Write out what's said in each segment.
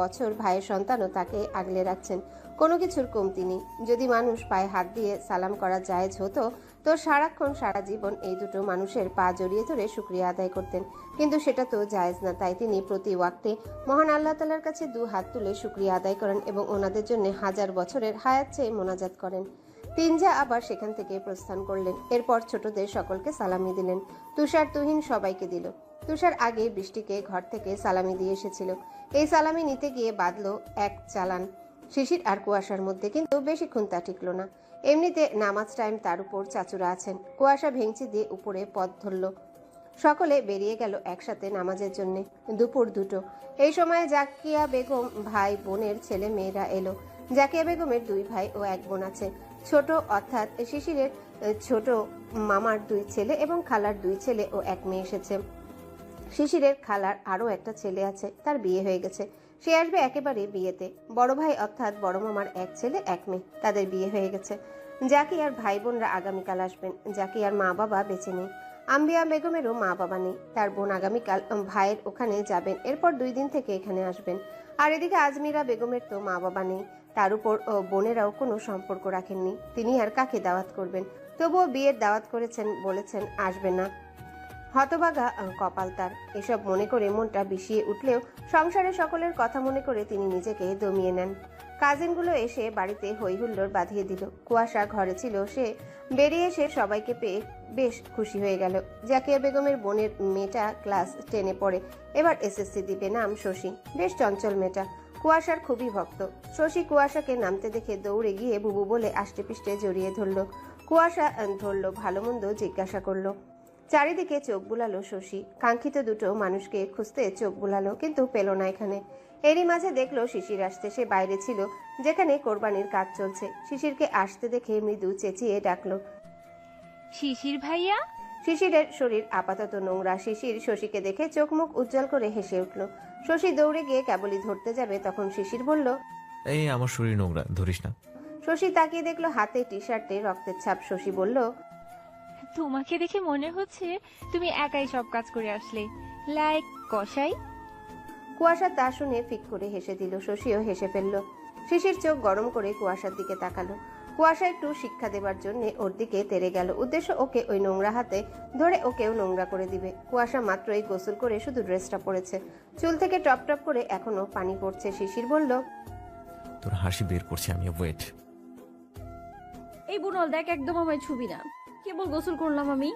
বছর ভাইয়ের সন্তানও তাকে আগলে রাখছেন, কোনো কিছুর কমতি নেই। যদি মানুষ পায়ে হাত দিয়ে সালাম করা জায়েজ হতো তো সারাক্ষণ সারা জীবন এই দুটো মানুষের পা জড়িয়ে ধরে শুকরিয়া আদায় করতেন, কিন্তু সেটা তো জায়েজ না। তাই তিনি প্রতি ওয়াক্তে মহান আল্লাহ তাআলার কাছে দু হাত তুলে শুকরিয়া আদায় করেন এবং ওনাদের জন্য হাজার বছরের হায়াত চেয়ে মোনাজাত করেন। তিনজা আবার সেখান থেকে প্রস্থান করলেন। এরপর ছোটদের সকলকে সালামি দিলেন। তুষার, তুহিন সবাইকে দিল। তুষার আগে বৃষ্টিকে ঘর থেকে সালামি দিয়ে এসেছিল। এই সালামি নিতে গিয়ে বাঁধলো এক চালান শিশির আর কুয়াশার মধ্যে, কিন্তু বেশিক্ষণ তা টিকল না। এমনিতে নামাজ টাইম, তার উপর চাচুরা আছেন। কুয়াশা ভেঙচি দিয়ে উপরে পথ ধরল। সকলে বেরিয়ে গেল একসাথে নামাজের জন্য। দুপুর 2টো। এই সময় জাকিয়া বেগম ভাই বোনের ছেলে মেয়েরা এলো। জাকিয়া বেগমের 2 ভাই ও 1 বোন আছে। ছোট অর্থাৎ শিশিরের ছোট মামার 2 ছেলে এবং খালার 2 ছেলে ও 1 মেয়ে এসেছে। শিশিরের খালার আরও একটা ছেলে আছে, তার বিয়ে হয়ে গেছে, সে আসবে একেবারে বিয়েতে। বড় ভাই অর্থাৎ বড় মামার 1 ছেলে 1 মেয়ে, তাদের বিয়ে হয়ে গেছে। জাকিয়ার ভাই বোনরা আগামীকাল আসবেন। জাকিয়ার মা বাবা বেঁচে নেই। আম্বিয়া বেগমেরও মা বাবা নেই। তার বোন আগামীকাল ভাইয়ের ওখানে যাবেন, এরপর 2 দিন থেকে এখানে আসবেন। আর এদিকে আজমিরা বেগমের তো মা বাবা নেই, তার উপর বোনেরাও কোনো সম্পর্ক রাখেননি। তিনি আর কাকে দাওয়াত করবেন? তবুও বিয়ের দাওয়াত করেছেন, বলেছেন আসবে না। হতভাগা কপাল তার। এসব মনে করে মনটা বিষিয়ে উঠলেও সংসারে সকলের কথা মনে করে তিনি নিজেকে দমিয়ে নেন। কাজিনগুলো এসে বাড়িতে হই হুল্লোড় বাঁধিয়ে দিল। কুয়াশা ঘরে ছিল, সে বেরিয়ে এসে সবাইকে পেয়ে বেশ খুশি হয়ে গেল। জাকিয়া বেগমের বোনের মেয়েটা ক্লাস 10-এ পড়ে, এবার এসএসসি দিবে, নাম শশী, বেশ চঞ্চল মেয়েটা, কুয়াশার খুবই ভক্ত। শশী কুয়াশাকে নামতে দেখে দৌড়ে গিয়ে বুবু বলে আষ্টে পিষ্টে জড়িয়ে ধরল। কুয়াশা ধরল, ভালো মন্দ জিজ্ঞাসা করলো। চারিদিকে চোখ বুলালো শশী, কাঙ্ক্ষিত দুটো মানুষকে খুঁজতে চোখ বুলালো, কিন্তু পেল না এখানে। এরই মাঝে দেখলো শিশির আসতে। সে বাইরে ছিল, যেখানে কোরবানির কাজ চলছে। শিশিরকে আসতে দেখে মৃদু চেঁচিয়ে ডাকলো, শিশির ভাইয়া। শিশিরের শরীর আপাতত নোংরা। শিশির শশীকে দেখে চোখ মুখ উজ্জ্বল করে হেসে উঠল। শশী দৌড়ে গিয়ে কেবলই ধরতে যাবে, তখন শিশির বলল, এই আমার শরীর নোংরা, ধরিস না। শশী তাকিয়ে দেখলো হাতে টি-শার্টে রক্তের ছাপ। শশী বলল, তোমাকে দেখে মনে হচ্ছে তুমি একাই সব কাজ করে আসলে, লাইক কসাই। কুয়াশা তা শুনে ফিক করে হেসে দিল। শশীও হেসে ফেলল। শিশির চোখ গরম করে কুয়াশার দিকে তাকালো। কুয়াশা একটু শিক্ষা দেবার জন্য ওর দিকে তেড়ে গেল। উদ্দেশ্য ওকে ওই নোংরা হাতে ধরে ওকেও নোংরা করে দিবে। কুয়াশা মাত্রই গোসল করে শুধু ড্রেসটা পরেছে, চুল থেকে টপ টপ করে এখনো পানি পড়ছে। শিশির বলল, তোর হাসি বের করছি আমি, ওয়েট। এই বুনল দেখ, একদম আমায় ছুবি না, কেবল গোসল করলাম আমি।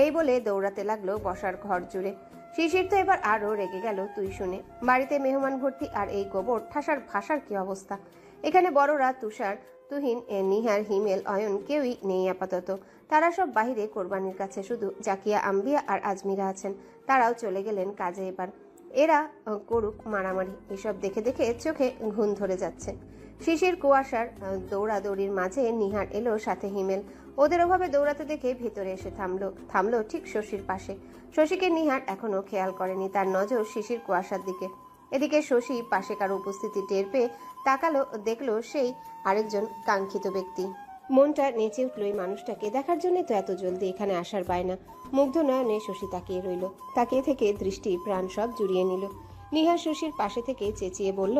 এই বলে দৌড়াতে লাগলো বসার ঘর জুড়ে। শিশির তো এবার আরো রেগে গেল তুই শুনে। বাড়িতে মেহমান ভর্তি, আর এই গোবর ঠাসার ভাষার কি অবস্থা। এখানে বড়রা তুষার, তুহিন, নিহার, হিমেল, অয়ন কেউই নেই আপাতত। তারা সব বাহিরে কোরবানির কাছে। শুধু জাকিয়া, আম্বিয়া আর আজমিরা আছেন, তারাও চলে গেলেন কাজে। এবার এরা করুক মারামারি, এসব দেখে দেখে চোখে ঘুম ধরে যাচ্ছে। শিশির কুয়াশার দৌড়াদৌড়ির মাঝে নিহার এলো, সাথে হিমেল। ওদের ওভাবে দৌড়াতে দেখে ভিতরে এসে থামলো ঠিক শশীর পাশে। শশীকে নিহার এখনো খেয়াল করেনি, তার নজর শিশির কুয়াশার দিকে। এদিকে শশী পাশে কারো উপস্থিতি টের পেয়ে তাকালো, দেখলো সেই আরেকজন কাঙ্ক্ষিত ব্যক্তি। মনটা নেচে উঠলো, এই মানুষটাকে দেখার জন্য তো এত জলদি এখানে আসার বায়না। মুগ্ধ নয়নে শশী তাকিয়ে রইল। তাকিয়ে থেকে দৃষ্টি প্রাণ সব জুড়িয়ে নিল। নিহার শশীর পাশে থেকে চেঁচিয়ে বলল,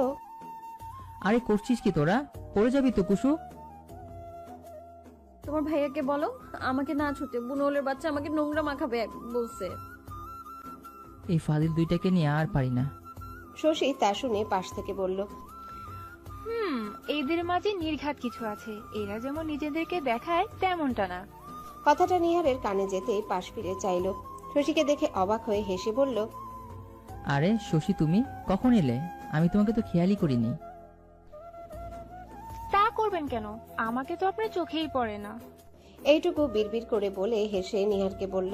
আরে করছিস কি তোরা? পড়ে যাবি তো কুসু। তোমার ভাইয়াকে বলো আমাকে না ছুটে, বুনলের বাচ্চা আমাকে নোংরা মাখাবে বলছে। এই ফাজিল দুইটাকে নিয়ে আর পারি না। শশী তা শুনে পাশ থেকে বলল, এদের মাঝে নির্ঘাত কিছু আছে, এরা যেমন নিজেদেরকে দেখায় তেমনটা না। কথাটা নিহারের কানে যেতেই পাশ ফিরে চাইল। শশীকে দেখে অবাক হয়ে হেসে বলল, আরে শশী, তুমি কখন এলে? আমি তোমাকে তো খেয়ালই করিনি। তা করবেন কেন, আমাকে তো আপনার চোখেই পড়ে না। এইটুকু বিড়বিড় করে বলে হেসে নিহারকে বলল,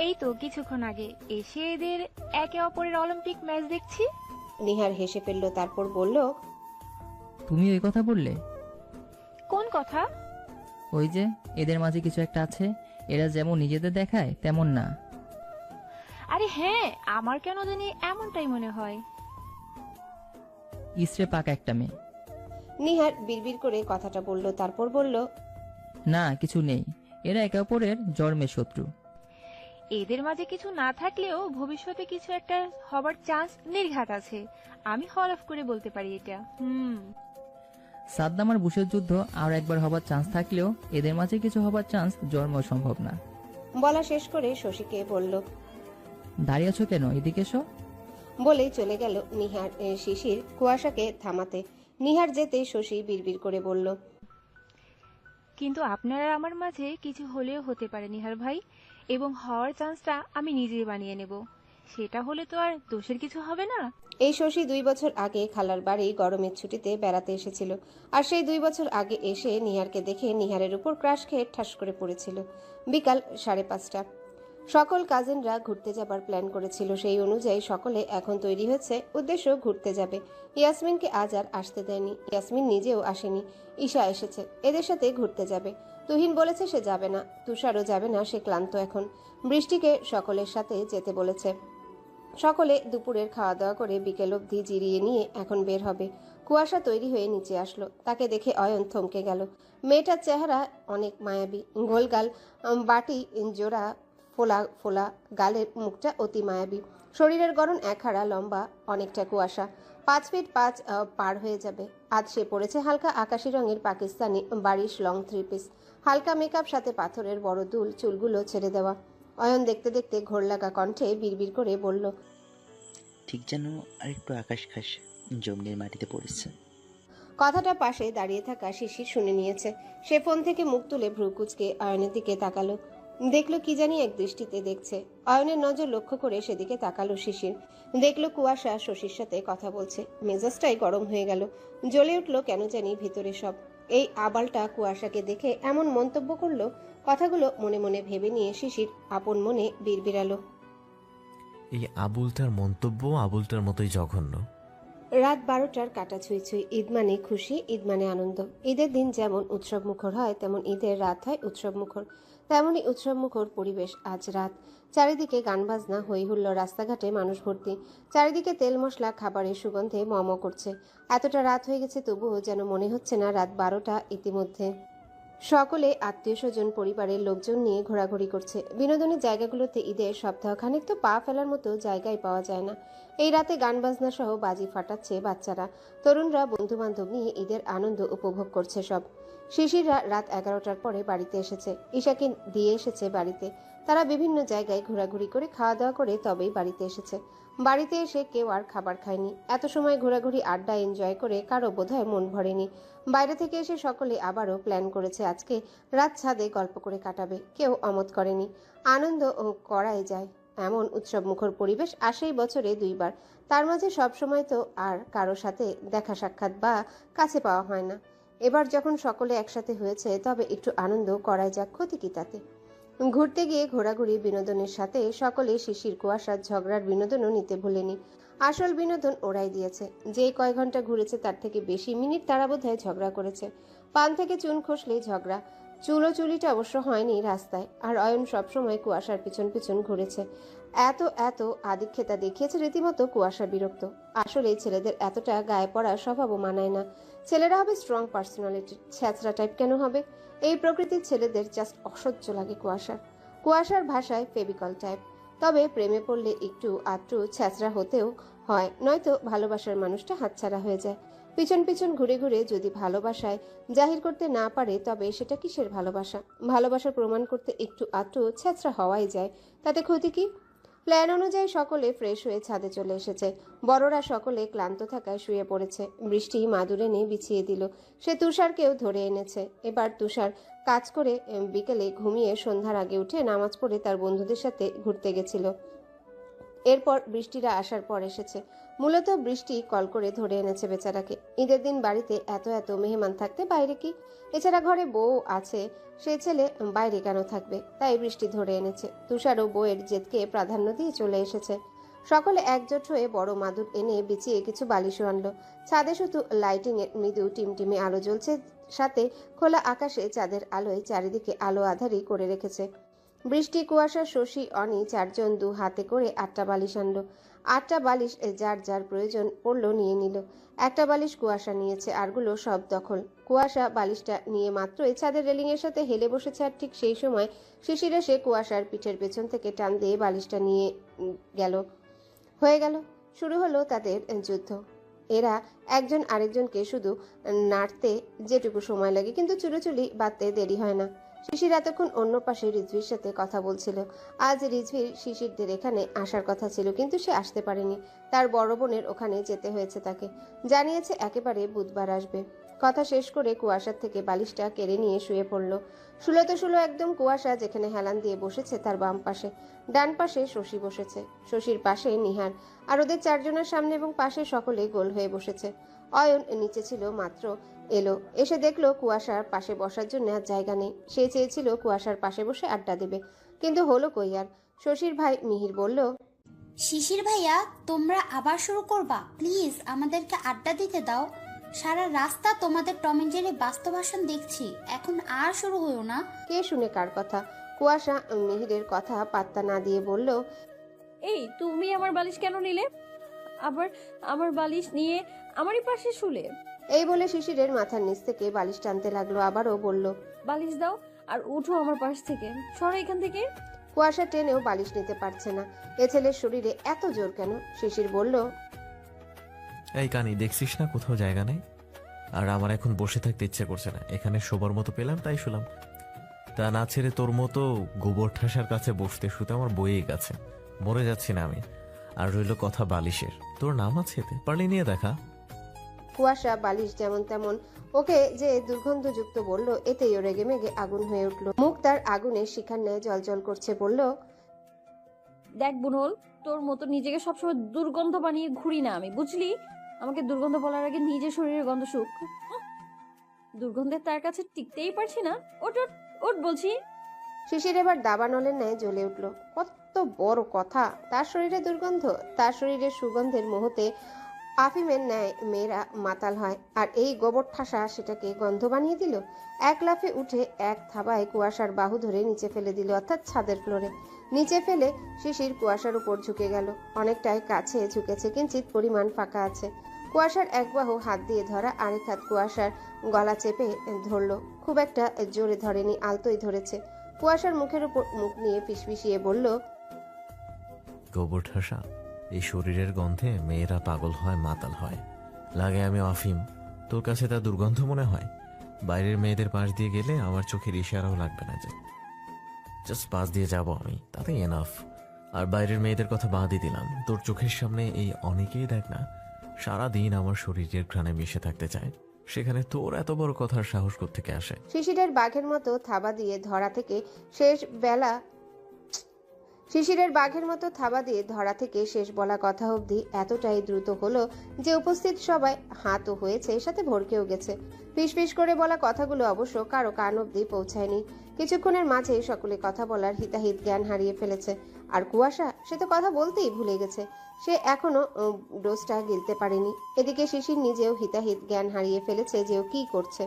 এই তো কিছুক্ষণ আগে এসে এদের একে অপরের অলিম্পিক ম্যাচ দেখছি। নিহার হেসে ফেলল, তারপর বলল, তুমি ওই কথা বললে? কোন কথা? ওই যে এদের মাঝে কিছু একটা আছে, এরা যেমন নিজেদের দেখায় তেমন না। আরে হ্যাঁ, আমার কেন জানি এমনটাই মনে হয়। ইসরে পাকা একটা মেয়ে। নিহার বিড়বিড় করে কথাটা বলল, তারপর বলল, না কিছু নেই, এরা একে অপরের জন্মের শত্রু। এদের মাঝে কিছু না থাকলেও ভবিষ্যতে কিছু একটা হবার চান্স নির্ঘাত আছে। আমি হলফ করে বলতে পারি এটা। সাদ্দাম আর বুশের যুদ্ধ আর একবার হবার চান্স থাকলেও এদের মাঝে কিছু হবার চান্স জন্ম সম্ভব না। বলা শেষ করে শশীকে বলল, দাঁড়িয়ে আছো কেন, এদিকে এসো। বলেই চলে গেল নিহার শিশির কুয়াশাকে থামাতে। নিহার যেতেই শশী বিড়বিড় করে বলল, কিন্তু আপনার আর আমার মাঝে কিছু হলেও হতে পারে নিহার ভাই, এবং হওয়ার চান্সটা আমি নিজেই বানিয়ে নেব। সেটা হলে তো আর দোষের কিছু হবে না। এই শশী 2 বছর আগে খালার বাড়ি গরমের ছুটিতে বেড়াতে এসেছিল। আর সেই 2 বছর আগে এসে নিহারকে দেখে নিহারের উপর ক্রাশ খেয়ে ঠাস করে পড়েছিল। বিকাল 5:30। সকল কাজিনরা ঘুরতে যাবার প্ল্যান করেছিল। সেই অনুযায়ী সকলে এখন তৈরি হয়েছে, উদ্দেশ্য ঘুরতে যাবে। ইয়াসমিনকে আজ আর আসতে দেয়নি। ইয়াসমিন নিজেও আসেনি, ঈশা এসেছে। এদের সাথে ঘুরতে যাবে। তুহিন বলেছে সে যাবে না, তুষারও যাবে না, সে ক্লান্ত এখন। বৃষ্টিকে সকলের সাথে যেতে বলেছে। সকলে দুপুরের খাওয়া দাওয়া করে বিকেল অবধি জিরিয়ে নিয়ে এখন বের হবে। কুয়াশা তৈরি হয়ে নিচে আসলো। তাকে দেখে অয়ন থমকে গেল। মেয়েটার চেহারা অনেক মায়াবী, গোলগাল, বাটি জোড়া, ফোলা ফোলা গালের মুখটা অতি মায়াবী। শরীরের গড়ন একহারা, লম্বা অনেকটা। কুয়াশা 5 ফিট 5 পার হয়ে যাবে। আজ সে পড়েছে হালকা আকাশি রঙের পাকিস্তানি বারিশ লং 3 পিস। হালকা মেকআপ, সাথে পাথরের বড় দুল, চুলগুলো ছেড়ে দেওয়া। অয়ন দেখতে দেখতে ঘোর লাগা কণ্ঠে বিড়বিড় করে বলল, ঠিক যেন আরেকটু আকাশ খাস জমির মাটিতে পড়েছে। কথাটা পাশে দাঁড়িয়ে থাকা শিশির শুনে নিয়েছে। সে ফোন থেকে মুখ তুলে ভ্রু কুঁচকে অয়নের দিকে তাকালো। দেখলো কি জানি এক দৃষ্টিতে দেখছে। অয়নের নজর লক্ষ্য করে সেদিকে তাকালো শিশির। দেখলো কুয়াশা শশীর সাথে কথা বলছে। মেজাজটাই গরম হয়ে গেল। জ্বলে উঠলো কেন জানি ভিতরে সব। এই আবালটা কুয়াশাকে দেখে এমন মন্তব্য করলো। কথাগুলো মনে মনে ভেবে নিয়ে শিশির আপন মনে বিড়বিড়ালো, এই আবুলটার মন্তব্য আবুলটার মতোই জঘন্য। রাত 12টার কাটা ছুঁই ছুঁই। ঈদ মানে খুশি, ঈদ মানে আনন্দ। ঈদের দিন যেমন উৎসব মুখর হয়, তেমন ঈদের রাত হয় উৎসব মুখর। তেমনই উৎসব মুখর পরিবেশ আজ রাত। চারিদিকে গান বাজনা, হই হুল্লো, রাস্তাঘাটে মানুষ ভর্তি। চারিদিকে তেল মশলা, খাবারের সুগন্ধে মম করছে। এতটা রাত হয়ে গেছে তবুও যেন মনে হচ্ছে না রাত 12টা ইতিমধ্যে। সকলে আত্মীয় স্বজন, পরিবারের লোকজন নিয়ে ঘোরাঘুরি করছে। বিনোদনের জায়গাগুলোতে ঈদের সপ্তাহখানেক তো পা ফেলার মতো জায়গায় পাওয়া যায় না। এই রাতে গান বাজনা সহ বাজি ফাটাচ্ছে বাচ্চারা। তরুণরা বন্ধু বান্ধব নিয়ে ঈদের আনন্দ উপভোগ করছে সব। শিশিররা রাত 11টার পরে বাড়িতে এসেছে। ঈশাকে দিয়ে এসেছে বাড়িতে। তারা বিভিন্ন জায়গায় ঘোরাঘুরি করে খাওয়া দাওয়া করে তবেই বাড়িতে এসেছে। বাড়িতে এসে কেউ আর খাবার খায়নি। এত সময় ঘোরাঘুরি, আড্ডা, এনজয় করে কারো বোধহয় মন ভরেনি। বাইরে থেকে এসে সকলে আবারও প্ল্যান করেছে আজকে রাত ছাদে গল্প করে কাটাবে। কেউ অমত করেনি। আনন্দ করাই যায়, এমন উৎসব মুখর পরিবেশ আসেই বছরে 2 বার। তার মাঝে সবসময় তো আর কারো সাথে দেখা সাক্ষাৎ বা কাছে পাওয়া হয় না। এবার যখন সকলে একসাথে হয়েছে তবে একটু আনন্দ করাই যাক, ক্ষতি কি তাতে। ঘুরতে গিয়ে ঘোরাঘুরি বিনোদনের সাথে সকলে শিশির কুয়াশার ঝগড়ার বিনোদনও নিতে ভুলেনি। আসল বিনোদন ওরাই দিয়েছে। যেই কয় ঘন্টা ঘুরেছে তার থেকে বেশি মিনিট তারা বোধহয় ঝগড়া করেছে। পান থেকে চুন খসলেই ঝগড়া। চুলোচুলিটা অবশ্য হয়নি রাস্তায়। আর অয়ন সবসময় কুয়াশার পিছন পিছন ঘুরেছে। এত এত আদিক্ষেতা দেখিয়েছে রীতিমতো কুয়াশা বিরক্ত। আসলে ছেলেদের এতটা গায়ে পড়া স্বভাবও মানায় না। ছেলেরা হবে স্ট্রং পার্সোনালিটি, ছ্যাঁচড়া টাইপ কেন হবে? এই প্রকৃতির ছেলেদের জাস্ট অসহ্য লাগে কুয়াশার ভাষায় ফেবিকল টাইপ। তবে প্রেমে পড়লে একটু আধটু ছ্যাঁচড়া হতেও হয়, নয়তো ভালোবাসার মানুষটা হাতছাড়া হয়ে যায়। পিছন পিছন ঘুরে ঘুরে যদি ভালোবাসায় জাহির করতে না পারে তবে সেটা কিসের ভালোবাসা? ভালোবাসার প্রমাণ করতে একটু আধটু ছ্যাঁচড়া হওয়াই যায়, তাতে ক্ষতি কি? প্ল্যান অনুযায়ী সকলে ফ্রেশ হয়ে ছাদে চলে এসেছে। বড়রা সকলে ক্লান্ত থাকায় শুয়ে পড়েছে। বৃষ্টি মাদুর এনে বিছিয়ে দিল। সে তুষারকেও ধরে এনেছে। এবার তুষার কাজ করে বিকেলে ঘুমিয়ে সন্ধ্যার আগে উঠে নামাজ পড়ে তার বন্ধুদের সাথে ঘুরতে গেছিল। এরপর বৃষ্টিরা আসার পর এসেছে। মূলত বৃষ্টি কল করে ধরে এনেছে বেচারাকে। ঈদের দিন বাড়িতে এত এত মেহমান থাকতে বাইরে কি? এছাড়া ঘরে বউ আছে, সে ছেলে বাইরে কেন থাকবে? তাই বৃষ্টি ধরে এনেছে। তুষারও বউয়ের জেদকে প্রাধান্য দিয়ে চলে এসেছে। সকলে একজোট হয়ে বড় মাদুর এনে বিছিয়ে কিছু বালিশও আনলো। ছাদে শুধু লাইটিং এর মৃদু টিমটিমে আলো জ্বলছে, সাথে খোলা আকাশে চাঁদের আলোয় চারিদিকে আলো আধারি করে রেখেছে। বৃষ্টি, কুয়াশা, শশী, অনি 4 জন 2 হাতে করে 8টা বালিশ আনলো। 8টা বালিশ যার যার প্রয়োজন পড়লো নিয়ে নিল। একটা বালিশ কুয়াশা নিয়েছে, আরগুলো সব দখল। কুয়াশা বালিশটা নিয়ে মাত্রই ছাদের রেলিংয়ের সাথে হেলে বসেছে, আর ঠিক সেই সময় শিশির এসে কুয়াশার পিঠের পেছন থেকে টান দিয়ে বালিশটা নিয়ে গেল। হয়ে গেল, শুরু হলো তাদের যুদ্ধ। এরা একজন আরেকজনকে শুধু নাড়তে যেটুকু সময় লাগে, কিন্তু চুলোচুলি বাঁধতে দেরি হয় না। শিশির এতক্ষণ অন্য পাশে রিজভির সাথে কথা বলছিল। আজ রিজভির শিশিরদের এখানে আসার কথা ছিল, কিন্তু সে আসতে পারেনি। তার বড় বোনের ওখানে যেতে হয়েছে তাকে। জানিয়েছে একেবারে বুধবার আসবে। কথা শেষ করে কুয়াশার থেকে বালিশটা কেড়ে নিয়ে শুয়ে পড়ল। শুলোতে শুলো একদম। কুয়াশা যেখানে হেলান দিয়ে বসেছে তার বাম পাশে, ডান পাশে শশী বসেছে, শশীর পাশে নিহার, আর ওদের চারজনের সামনে এবং পাশে সকলে গোল হয়ে বসেছে। অয়ন নিচে ছিল মাত্র এলো, এসে দেখলো কুয়াশার পাশে বসার জন্য আর জায়গা নেই। সে চেয়েছিল কুয়াশার পাশে বসে আড্ডা দেবে, কিন্তু হলো কই আর। শশীর ভাই মিহির বলল, শিশির ভাইয়া, তোমরা আবার শুরু করবা? প্লিজ আমাদেরকে আড্ডা দিতে দাও। সারা রাস্তা তোমাদের টম এন্ড জেরি বাস্তবাসন দেখছি, এখন আর শুরু হলো না। কে শুনে কার কথা? কুয়াশা মিহিরের কথা পাত্তা না দিয়ে বলল, এই তুমি আমার বালিশ কেন নিলে? আবার আমার বালিশ নিয়ে আমারই পাশে শুলে। এই বলে শিশিরের মাথার নিচ থেকে বালিশ টানতে লাগলো। আবারও বলল, বালিশ দাও আর উঠো আমার পাশ থেকে, সরো এখান থেকে। কুয়াশা টেনেও বালিশ নিতে পারছে না। এ ছেলের শরীরে এত জোর কেন? শিশির বলল, এই কানি, দেখছিস না কোথাও জায়গা নেই? আর আমার এখন বসে থাকতে ইচ্ছে করছে না। এখানে শোবার মতো পেলাম তাই শুলাম, তা না ছেড়ে তোর মতো গোবর ঠাসার কাছে বসতে শুতে আমার বইয়ে গেছে। মরে যাচ্ছি না আমি। আর রইল কথা বালিশের, তোর নাম আছে এতে, পারলে নিয়ে দেখা। কুয়াশা বালিশ যেমন তেমন ওকে যে দুর্গন্ধযুক্ত বলল, এতেই ও রেগে মেগে আগুন হয়ে উঠল। মুখ তার আগুনে শিখার ন্যায় জলজল করছে। বলল, দেখ বুনল, তোর মতো নিজেকে সবসময় দুর্গন্ধ বানিয়ে ঘুরি না আমি, বুঝলি? আমাকে দুর্গন্ধ বলার আগে নিজের শরীরের গন্ধ শুক। দুর্গন্ধের তার কাছে টিকতেই পারছি না। ওট ওট ওট বলছি। শিশির এবার দাবানলের ন্যায় জ্বলে উঠল। কত বড় কথা! তার শরীরে দুর্গন্ধ? তার শরীরের সুগন্ধের মুহূর্তে আফিমের ন্যায় মেয়েরা মাতাল হয়, আর এই গোবর ঠাসা সেটাকে গন্ধ বানিয়ে দিল। এক লাফে উঠে এক থাবায় কুয়াশার বাহু ধরে নিচে ফেলে দিল, অর্থাৎ ছাদের ফ্লোরে। নিচে ফেলে শিশির কুয়াশার উপর ঝুঁকে গেল। অনেকটাই কাছে ঝুঁকেছে, কিঞ্চিত পরিমাণ ফাঁকা আছে। কুয়াশার এক বাহু হাত দিয়ে ধরা, আরেক হাত কুয়াশার গলা চেপে ধরলো। খুব একটা জোরে ধরেনি, আলতোই ধরেছে। কুয়াশার মুখের উপর মুখ নিয়ে ফিসফিসিয়ে বলল, গোবর ঠাসা, এই শরীরের গন্ধে মেয়েরা পাগল হয়, মাতাল হয়। লাগে আমি আফিম, তোর কাছে তা দুর্গন্ধ মনে হয়? বাইরের মেয়েদের পাশ দিয়ে গেলে আমার চোখের ইশারাও লাগবে না, জাস্ট পাশ দিয়ে যাব আমি, তাতেই এনাফ। আর বাইরের মেয়েদের কথা বাদই দিলাম, তোর চোখের সামনে এই অনেকেই দেখ না সারাদিন আমার শরীরের ঘ্রাণে মিশে থাকতে চায়, সেখানে তোর এত বড় কথার সাহস কোত্থেকে আসে? শিশিরের বাঘের মতো থাবা দিয়ে ধরা থেকে শেষ বেলা শিশিরের বাঘের মতো থাবা দিয়ে ধরা থেকে শেষ বলা কথা অবধি এতটাই দ্রুত হলো যে উপস্থিত সবাই হাতও হয়েছে, সাথে ভরকেও গেছে। ফিসফিস করে বলা কথাগুলো অবশ্য কারো কান অবধি পৌঁছায়নি। কিছুক্ষণের মাঝেই সকলে কথা বলার হিতাহিত জ্ঞান হারিয়ে ফেলেছে। আর কুয়াশা, সে তো কথা বলতেই ভুলে গেছে। সে এখনো ডোজটা গিলতে পারেনি। এদিকে শিশির নিজেও হিতাহিত জ্ঞান হারিয়ে ফেলেছে যে ও কি করছে।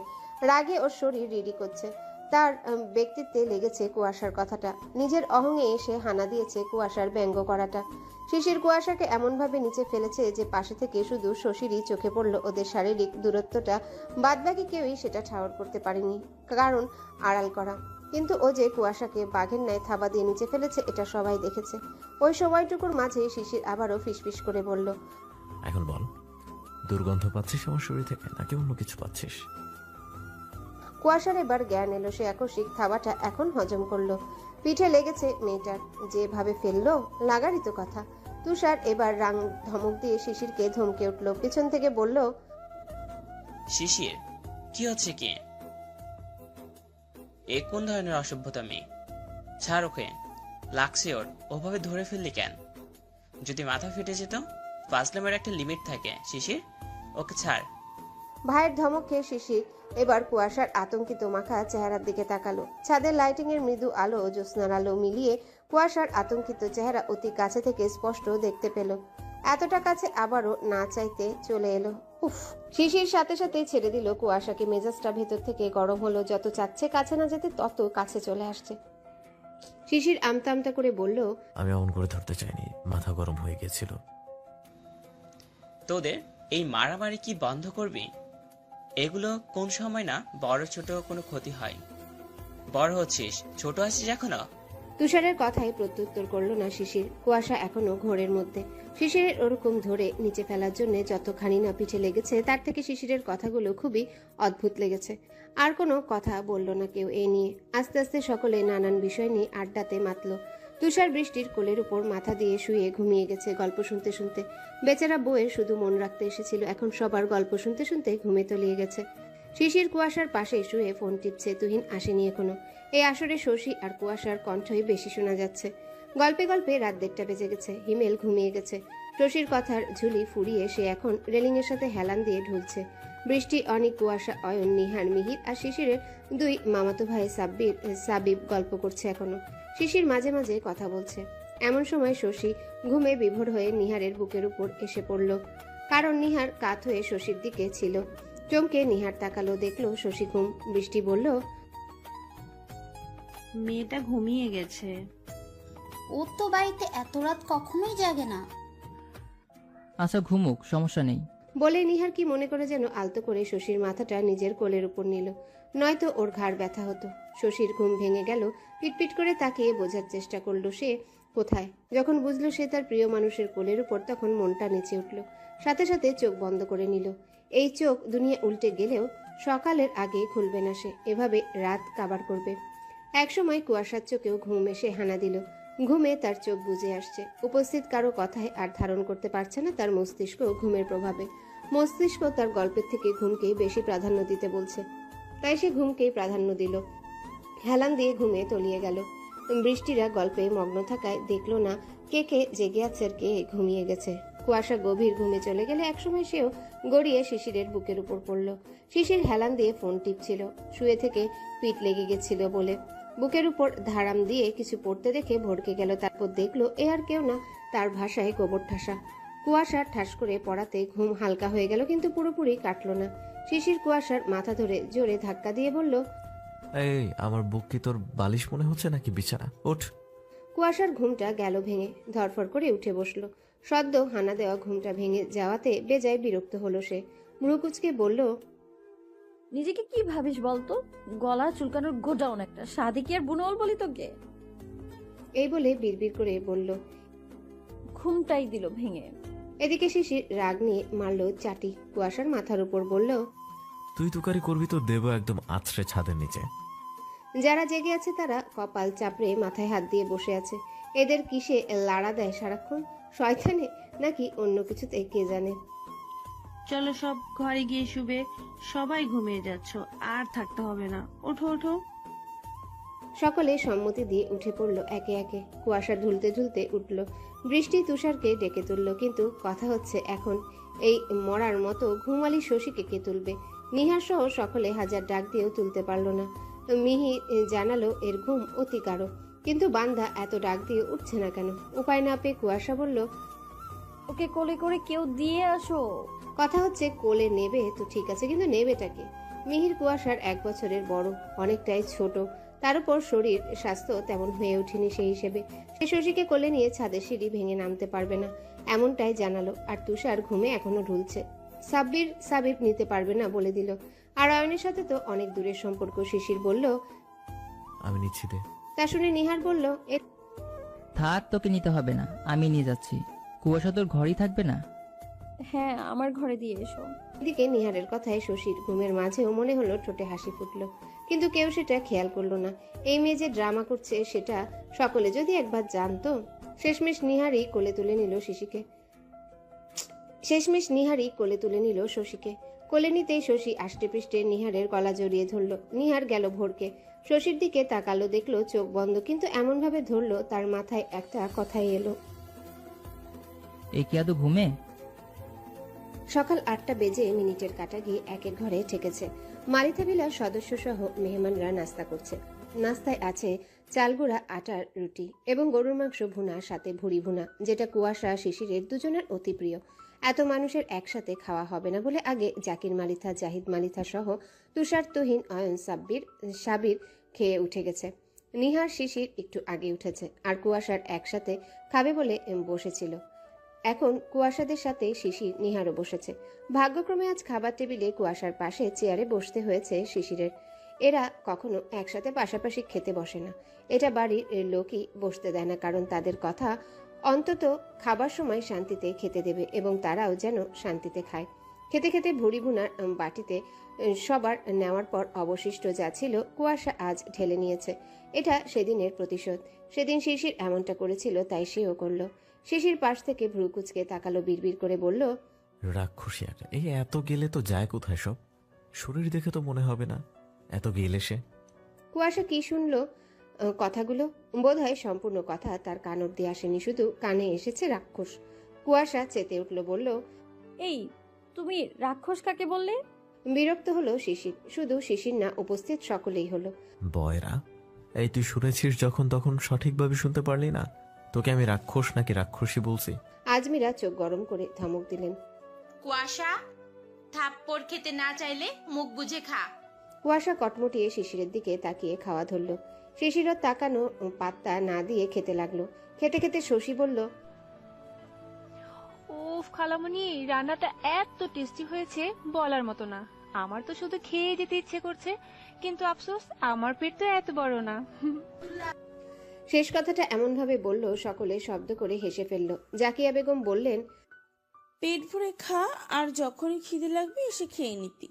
রাগে ওর শরীর রিডি করছে। তার ব্যক্তিত্বে লেগেছে কুয়াশার কথাটা। নিজের অহংয়ে এসে হানা দিয়েছে কুয়াশার ব্যঙ্গ করাটা। শিশির কুয়াশাকে এমনভাবে নিচে ফেলেছে যে পাশে থেকে শুধু শশীরই চোখে পড়ল। ওদের শারীরিক দূরত্বটা বাদবাকি কেউই সেটা ঠাওর করতে পারেনি, কারণ আড়াল করা। কিন্তু ও যে কুয়াশাকে বাঘের ন্যায় থাবা দিয়ে নিচে ফেলেছে এটা সবাই দেখেছে। ওই সময়টুকুর মাঝে শিশির আবারও ফিসফিস করে বলল, এখন বল, দুর্গন্ধ পাচ্ছিস আমার শরীর থেকে নাকি অন্য কিছু পাচ্ছিস? কুয়াশার এবার জ্ঞান এলো। সে আকস্মিক থাবাটা এখন হজম করলো। পিঠে লেগেছে মেয়েটার, যেভাবে ফেললো লাগারই তো কথা। তুষার এবার রাং ধমক দিয়ে শিশিরকে ধমকে উঠলো। পিছন থেকে বলল, শিশির, কি হচ্ছে কি? এ কোন ধরনের অসভ্যতা মেয়ে? ছাড় ওকে, লাগছে ওর, ওভাবে ধরে ফেললি কেন? যদি মাথা ফেটে যেত? ফাজলামের একটা লিমিট থাকে শিশির, ওকে ছাড়। ভাইয়ের ধমক খেয়ে শিশির এবার কুয়াশার আতঙ্কিত মাখা চেহারার দিকে তাকালো। ছাদের লাইটিং এর মৃদু আলো ও জ্যোৎস্নার আলো মিলিয়ে কুয়াশার আতঙ্কিত চেহারা অতি কাছে থেকে স্পষ্ট দেখতে পেল। এতটা কাছে আবারও না চাইতে চলে এলো। উফ! শিশির সাথে সাথে ছেড়ে দিল কুয়াশাকে। মেজাজটা ভেতর থেকে গরম হলো। যত চাচ্ছে কাছে না যেতে তত কাছে চলে আসছে। শিশির আমতা আমতা করে বলল, আমি অমন করে ধরতে চাইনি, মাথা গরম হয়ে গেছিল। তোদের এই মারামারি কি বন্ধ করবি? এগুলো কোন সময় না বড় ছোট কোনো ক্ষতি হয়। বড় হচ্ছিস, ছোট আছিস এখনো। তুষারের কথায় প্রত্যুত্তর করলো না শিশির। কুয়াশা এখনো ঘোরের মধ্যে। শিশিরের ওরকম ধরে নিচে ফেলার জন্য যতখানি না পিঠে লেগেছে, তার থেকে শিশিরের কথাগুলো খুবই অদ্ভুত লেগেছে। আর কোনো কথা বলল না কেউ এ নিয়ে। আস্তে আস্তে সকলে নানান বিষয় নিয়ে আড্ডাতে মাতল। তুষার বৃষ্টির কোলের উপর মাথা দিয়ে শুয়ে ঘুমিয়ে গেছে গল্প শুনতে শুনতে। বেচারা বউয়ের শুধু মন রাখতে এসেছিল, এখন সবার গল্প শুনতে শুনতে ঘুমে তলিয়ে গেছে। শিশির কুয়াশার পাশে শুয়ে ফোন টিপছে। তুহিন আসেনি এখনো। এই আসরে শশী আর কুয়াশার কণ্ঠই বেশি শোনা যাচ্ছে। গল্পে গল্পে রাত 1:30 বেজে গেছে। হিমেল ঘুমিয়ে গেছে। শশীর কথার ঝুলি ফুরিয়ে সে এখন রেলিংয়ের সাথে হেলান দিয়ে ঢুলছে। বৃষ্টি, অনিক, কুয়াশা, অয়ন, নিহার, মিহির আর শিশিরের 2 মামাতো ভাই সাবিব গল্প করছে এখনো। শিশির মাঝে মাঝে কথা বলছে। এমন সময় শশী ঘুমে বিভোর হয়ে নিহারের বুকের উপর এসে পড়ল। কারণ নিহার কাত হয়ে শশীর দিকে ছিল। চমকে নিহার তাকালো, দেখলো শশী ঘুম। বৃষ্টি বলল, মেয়েটা ঘুমিয়ে গেছে। ও তো বাড়িতে এত রাত কখনোই জাগে না। আচ্ছা ঘুমুক, সমস্যা নেই। বলে নিহার কি মনে করে যেন আলতো করে শশীর মাথাটা নিজের কোলের উপর নিল, নয়তো ওর ঘাড় ব্যথা হতো। শশীর ঘুম ভেঙে গেল। পিটপিট করে তাকিয়ে বোঝার চেষ্টা করলো সে কোথায়। যখন বুঝলো সে তার প্রিয় মানুষের কোলের উপর, তখন মনটা নেচে উঠল। সাথে সাথে চোখ বন্ধ করে নিল। এই চোখ দুনিয়া উল্টে গেলেও সকালের আগে খুলবে না সে, এভাবে রাত কাবার করবে। একসময় কুয়াশার চোখেও ঘুম এসে হানা দিল। ঘুমে তার চোখ বুজে আসছে। উপস্থিত কারো কথায় আর ধারণ করতে পারছে না তার মস্তিষ্ক ঘুমের প্রভাবে। মস্তিষ্ক তার গল্পের থেকে ঘুমকেই বেশি প্রাধান্য দিতে বলছে, তাই সে ঘুমকেই প্রাধান্য দিল। হেলান দিয়ে ঘুমে তলিয়ে গেল। বৃষ্টিরা গল্পে মগ্ন থাকায় দেখলো না কে কে জেগে আছে আর কে ঘুমিয়ে গেছে। কুয়াশা গভীর ঘুমে চলে গেলে একসময় সেও গড়িয়ে শিশিরের বুকের উপর পড়ল। শিশির হেলান দিয়ে ফোন টিপছিল। শুয়ে থেকে পিঠ লেগে গেছিল বলে বুকের উপর ধারাম দিয়ে কিছু পড়তে দেখে ভড়কে গেল। তারপর দেখলো এ আর কেউ না, তার ভাষায় গোবর ঠাসা। কুয়াশা ঠাস করে পড়াতে ঘুম হালকা হয়ে গেল, কিন্তু পুরোপুরি কাটলো না। শিশির কুয়াশার মাথা ধরে জোরে ধাক্কা দিয়ে বলল, এই আমার বুক কি তোর বালিশ মনে হচ্ছে নাকি বিছানা? ওঠ। কুয়াশার ঘুমটা গেল ভেঙে। ধরফর করে উঠে বসলো। সদ্য হানা দেওয়া ঘুমটা ভেঙে যাওয়াতে বেজায় বিরক্ত হলো সে। মুড়ুকুচকে বলল, নিজেকে কি ভাবিস বলতো? গলা চুলকানোর গোডাউন একটা। সাদি কি আর বুনল বলি তোকে? এই বলে বিড়বিড় করে বলল। ঘুমটাই দিল ভেঙে। এদিকে শিশির রাগ নিয়ে মারল চাটি কুয়াশার মাথার উপর, বলল, তুই তুকারি করবি তো দেব একদম আছড়ে ছাদের নিচে। যারা জেগে আছে তারা কপাল চাপড়ে মাথায় হাত দিয়ে বসে আছে। এদের কিসে লাড়া দেয় সারাক্ষণ? শয়তানে নাকি অন্য কিছুতে কে জানে। চলো সব ঘরে গিয়ে শুবে। সবাই ঘুমিয়ে যাচ্ছ, আর থাকতে হবে না। ওঠো ওঠো। সকলে সম্মতি দিয়ে উঠে পড়ল একে একে। কুয়াশা ঢুলতে ঢুলতে উঠল। বৃষ্টি তুষারকে ডেকে তুলল, কিন্তু কথা হচ্ছে এখন এই মরার মতো ঘুমালি শশীকে কে তুলবে? নিহার সহ সকলে হাজার ডাক দিয়েও তুলতে পারল না। মিহি জানালো এর ঘুম অতি গাঢ়, কিন্তু বান্দা এত ডাক দিয়ে উঠছে না কেন? উপায় না পেয়ে কুয়াশা বলল, ওকে কোলে করে কেউ দিয়ে আসো। কথা হচ্ছে কোলে নেবে তো ঠিক আছে, কিন্তু নেবেটাকে? মিহির কুয়াশার 1 বছরের বড়, অনেকটাই ছোট। তার উপর শরীর স্বাস্থ্য তেমন হয়ে ওঠেনি সেই হিসেবে। সে শশীকে কোলে নিয়ে ছাদের সিঁড়ি ভেঙে নামতে পারবে না, এমনটাই জানালো। আর তুষার ঘুমে এখনো ঢুলছে। সাবিব নিতে পারবে না বলে দিল। আর অয়নের সাথে তো অনেক দূরের সম্পর্ক। শিশির বলল, আমি নিচ্ছি দে। তা শুনে নিহার বলল, থাক, তোকে নিতে হবে না, আমি নিয়ে যাচ্ছি। কুয়াশা তোর ঘরেই থাকবে না? হ্যাঁ, আমার ঘরে দিয়ে এসো। এদিকে নিহারের কথায় শশীর ঘুমের মাঝেও মনে হলো ঠোঁটে হাসি ফুটলো, কিন্তু কেউ সেটা খেয়াল করলো না। এই মেয়ে যে ড্রামা করছে সেটা সকলে যদি একবার জানতো। শেষমেশ নিহারই কোলে তুলে নিল শশীকে। কোলে নিতেই শশী আষ্টে পৃষ্ঠে নিহারের গলা জড়িয়ে ধরল। নিহার গেল ভরকে। শশীর দিকে তাকালো, দেখলো চোখ বন্ধ, কিন্তু এমন ভাবে ধরলো তার মাথায় একটা কথাই এলো। এই কি আদৌ ঘুমে? সকাল 8টা বেজে মিনিটের কাটা গিয়ে একের ঘরে ঠেকেছে। মালিথা ভিলার সদস্য সহ মেহমানরা নাস্তা করছে। নাস্তায় আছে চালগুড়া আটার রুটি এবং গরুর মাংস ভুনা, সাথে ভুড়ি ভুনা, যেটা কুয়াশা শিশিরের দুজনের অতি প্রিয়। এত মানুষের একসাথে খাওয়া হবে না বলে আগে জাকির মালিথা, জাহিদ মালিথা সহ তুষার, তুহিন, অয়ন, সাবির খেয়ে উঠে গেছে। নিহার, শিশির একটু আগে উঠেছে। আর কুয়াশার একসাথে খাবে বলে বসেছিল। এখন কুয়াশাদের সাথে শিশির নিহারও বসেছে। ভাগ্যক্রমে আজ খাবার টেবিলে কুয়াশার পাশে চেয়ারে বসতে হয়েছে শিশিরের। এরা কখনো একসাথে পাশাপাশি খেতে বসে না। এটা বাড়ির লোকই বসতে দেয় না, কারণ তাদের কথা অন্তত খাবার সময় শান্তিতে খেতে দেবে এবং তারাও যেন শান্তিতে খায়। খেতে খেতে ভুড়ি ভুনার বাটিতে সবার নেওয়ার পর অবশিষ্ট যা ছিল কুয়াশা আজ ঢেলে নিয়েছে। এটা সেদিনের প্রতিশোধ। সেদিন শিশির এমনটা করেছিল, তাই সেও করলো। শিশির পাশ থেকে ভ্রু কুচকে তাকালো, বিড়বিড় করে বলল, রাক্ষসী একটা। এই এত গেলে তো যায় কোথায় সব? শরীর দেখে তো মনে হবে না এত গেলে সে। কুয়াশা কি শুনলো কথাগুলো? বোধহয় সম্পূর্ণ কথা তার কান অব্দি আসেনি, শুধু কানে এসেছে রাক্ষস। কুয়াশা চেতে উঠল, বলল, এই তুমি রাক্ষস কাকে বললে? বিরক্ত হলো শিশির। শুধু শিশির না, উপস্থিত সকলেই হলো। বয়রা, এই তুই শুনেছিস যখন তখন সঠিকভাবে শুনতে পারলি না? তোকে আমি রাক্ষস নাকি রাক্ষসী বলছি? আজমিরা চোখ গরম করে ধমক দিলেন। কুয়াশা, থাপ্পড় খেতে না চাইলে মুখ বুজে খা। কুয়াশা কটমটিয়ে শিশিরের দিকে তাকিয়ে খাওয়া ধরল। শিশিরও তাকানো পাত্তা না দিয়ে খেতে লাগলো। খেতে খেতে শশী বলল, উফ খালামণি, রান্নাটা এত টেস্টি হয়েছে বলার মতো না। আমার তো শুধু খেয়ে যেতে ইচ্ছে করছে, কিন্তু আফসোস আমার পেট তো এত বড় না। শেষ কথাটা এমন ভাবে বলল সকলে শব্দ করে হেসে ফেলল। জাকিয়া বেগম বললেন, পেট ভরে খা, আর যখনই খিদে লাগবে এসে খেয়ে নিতি।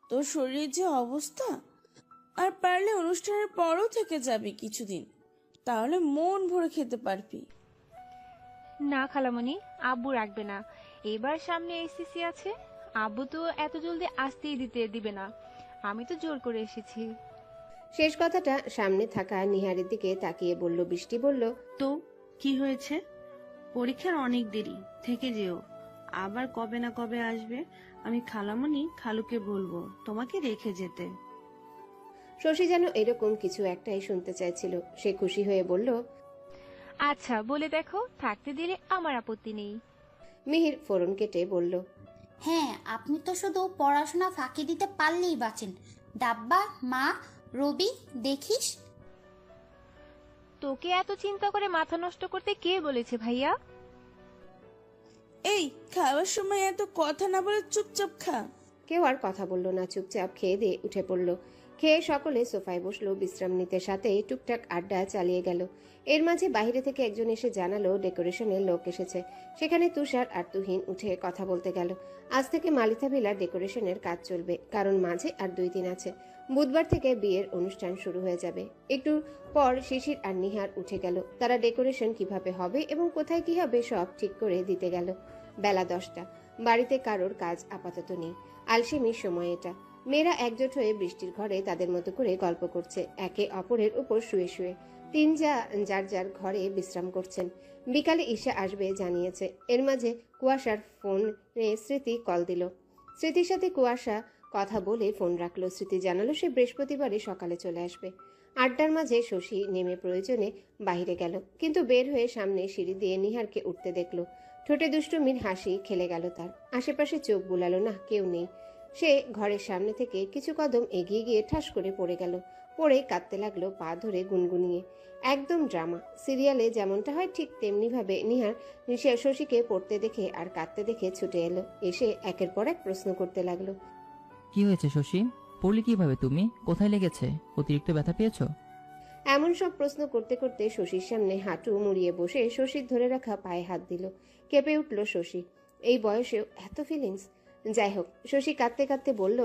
তোর শরীরের যে অবস্থা, আর পারলে অনুষ্ঠানের পরও থেকে যাবি কিছুদিন, তাহলে মন ভরে খেতে পারবি। না খালামণি, আব্বু রাখবে না। এবার সামনে এসিসি আছে, আব্বু তো এত জলদি আসতেই দিবে না। আমি তো জোর করে এসেছি। শেষ কথাটা সামনে থাকা নিহারের দিকে তাকিয়ে বলল। বৃষ্টি বলল, তো কি হয়েছে? পরীক্ষার অনেক দেরি, থেকে যেও। আবার কবে না কবে আসবে, আমি খালামণি খালুকে বলবো তোমাকে রেখে যেতে। শশী যেন এরকম কিছু একটাই শুনতে চাইছিল। সে খুশি হয়ে বলল, আচ্ছা বলে দেখো, থাকতে দিলে আমার আপত্তি নেই। মিহির ফোরন কেটে বলল, হ্যাঁ, আপনি তো শুধু পড়াশোনা ফাঁকি দিতে পারলেই বাঁচেন। ডাব্বা, মা, রবি, দেখিস। তোকে এত চিন্তা করে মাথা নষ্ট করতে কে বলেছে ভাইয়া? এই খাওয়ার সময় এত কথা না বলে চুপচাপ খা। কেউ আর কথা বলল না, চুপচাপ খেয়ে দিয়ে উঠে পড়ল। খেয়ে সকলে সোফায় বসলো, বিশ্রাম নিতে, সাথে টুকটাক আড্ডা চালিয়ে গেল। এর মাঝে বাইরে থেকে একজন এসে জানালো ডেকোরেশনের লোক এসেছে। সেখানে তুষার আর তুহিন উঠে কথা বলতে গেল। আজ থেকে মালিতা ভিলার ডেকোরেশনের কাজ চলবে, কারণ মাঝে আর 2 দিন আছে। বুধবার থেকে বিয়ের অনুষ্ঠান শুরু হয়ে যাবে। একটু পর শিশির আর নিহার উঠে গেল। তারা ডেকোরেশন কিভাবে হবে এবং কোথায় কি হবে সব ঠিক করে দিতে গেল। বেলা 10টা। বাড়িতে কারোর কাজ আপাতত নেই। আলসেমির সময় এটা। মেয়েরা একজোট হয়ে বৃষ্টির ঘরে তাদের মতো করে গল্প করছে, একে অপরের উপর শুয়ে শুয়ে। যার যার ঘরে বিশ্রাম করছেন। বিকালে ঈশা আসবে জানিয়েছে। এর মাঝে কুয়াশার ফোনে স্মৃতি কল দিল। স্মৃতির সাথে কুয়াশা কথা বলে ফোন রাখলো। স্মৃতি জানালো সে বৃহস্পতিবারে সকালে চলে আসবে। আড্ডার মাঝে শশী নেমে প্রয়োজনে বাহিরে গেল, কিন্তু বের হয়ে সামনে সিঁড়ি দিয়ে নিহারকে উঠতে দেখলো। ঠোঁটে দুষ্টুমির হাসি খেলে গেল তার। আশেপাশে চোখ বুলালো না, কেউ নেই। সে ঘরের সামনে থেকে কিছু কদম এগিয়ে গিয়ে ঠাস করে পড়ে গেল। পড়ে কাঁদতে লাগলো, পা ধরে গুনগুনিয়ে। একদম ড্রামা সিরিয়ালে যেমনটা হয় ঠিক তেমনি ভাবে নিহার শশীকে পড়তে দেখে আর কাঁদতে দেখে ছুটে এলো। এসে একের পর এক প্রশ্ন করতে লাগলো। কি হয়েছে শশী? পড়লি কিভাবে তুমি? কোথায় লেগেছে? অতিরিক্ত ব্যথা পেয়েছো? এমন সব প্রশ্ন করতে করতে শশীর সামনে হাঁটু মুড়িয়ে বসে শশীর ধরে রাখা পায়ে হাত দিল। কেঁপে উঠল শশী। এই বয়সেও এত ফিলিংস! যাই হোক, শশী কাঁদতে কাঁদতে বলল,